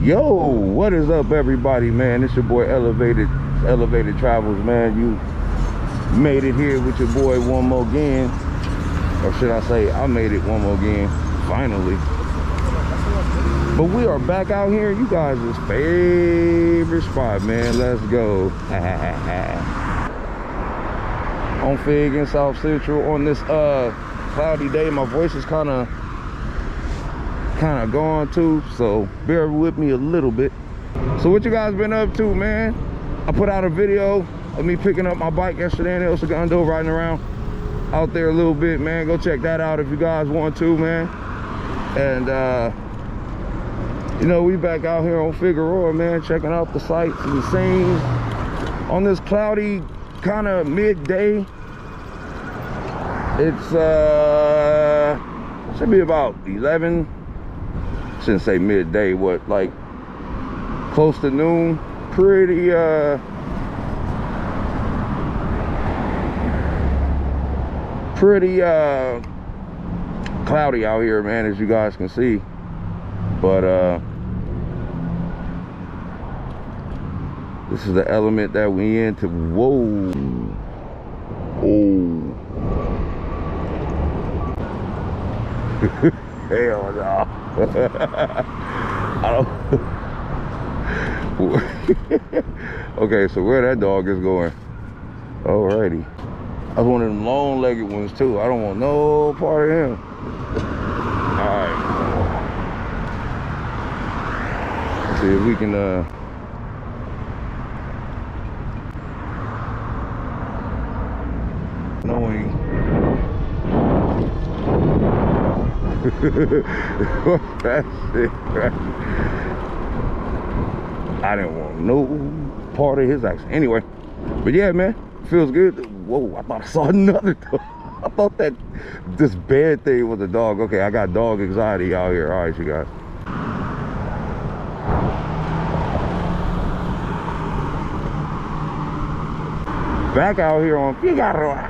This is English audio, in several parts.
Yo, what is up, everybody, man? It's your boy Elevated Travels, man. You made it here with your boy one more again, or should I say I made it one more again, finally. But we are back out here, you guys' favorite spot, man. Let's go. On Fig in South Central on this cloudy day. My voice is kind of gone too, so bear with me a little bit. So what you guys been up to, man? I put out a video of me picking up my bike yesterday in El Segundo, riding around out there a little bit, man. Go check that out if you guys want to, man. And you know, we back out here on Figueroa, man, checking out the sights and scenes on this cloudy kind of midday. It's should be about 11, shouldn't say midday, what, like close to noon. Pretty cloudy out here, man, as you guys can see. But this is the element that we into. Whoa. Oh. Hell no. I don't. Okay, so where that dog is going. Alrighty. That's one of them long-legged ones too. I don't want no part of him. Alright. See if we can knowing that's it, right? I didn't want no part of his action anyway. But yeah, man, feels good. Whoa, I thought I saw another dog. I thought that this bad thing was a dog. Okay, I got dog anxiety out here. All right, you guys. Back out here on Figueroa,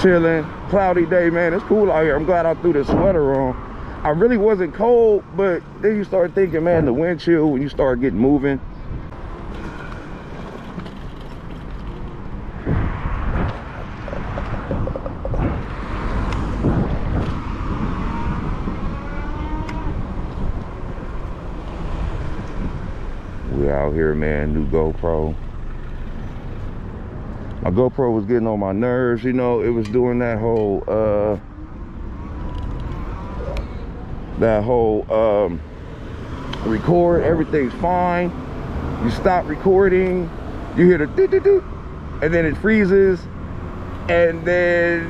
chilling, cloudy day, man. It's cool out here. I'm glad I threw this sweater on. I really wasn't cold, but then you start thinking, man, the wind chill when you start getting moving. We out here, man. New GoPro. My GoPro was getting on my nerves, you know. It was doing that whole record, everything's fine. You stop recording, you hear the doo-doo-doo, and then it freezes, and then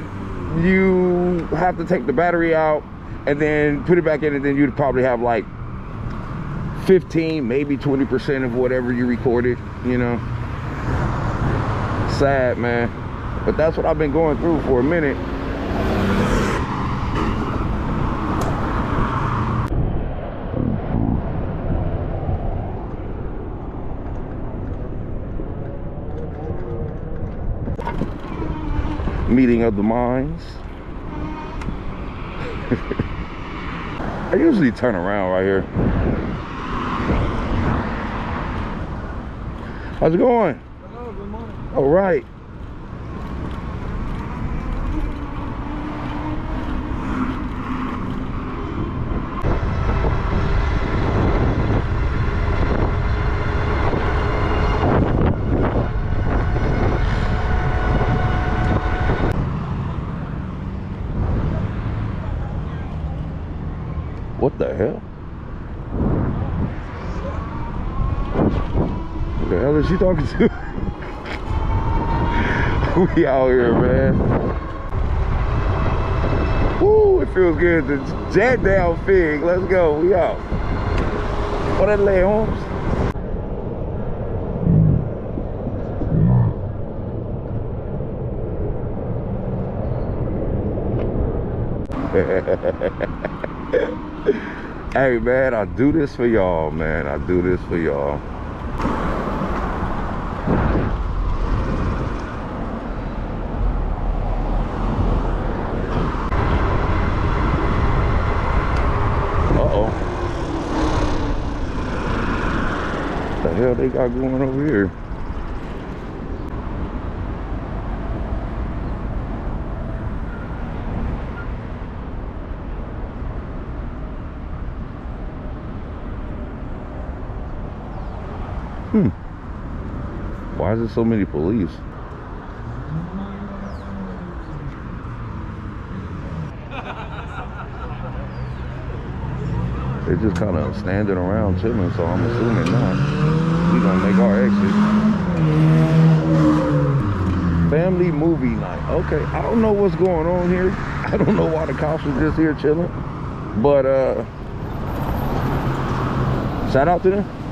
you have to take the battery out and then put it back in, and then you'd probably have like 15, maybe 20% of whatever you recorded, you know. Sad, man, but that's what I've been going through for a minute. Meeting of the minds. I usually turn around right here. How's it going? Hello, good morning. All right. What the hell? What the hell is she talking to? We out here, man. Woo, it feels good to jet down Fig. Let's go. We out. What that lay, Holmes? Hey, man, I do this for y'all, man. I do this for y'all. the hell they got going over here? Why is there so many police? They're just kind of standing around chilling, so I'm assuming not. We're gonna make our exit. Family movie night. Okay, I don't know what's going on here. I don't know why the cops were just here chilling. But shout out to them.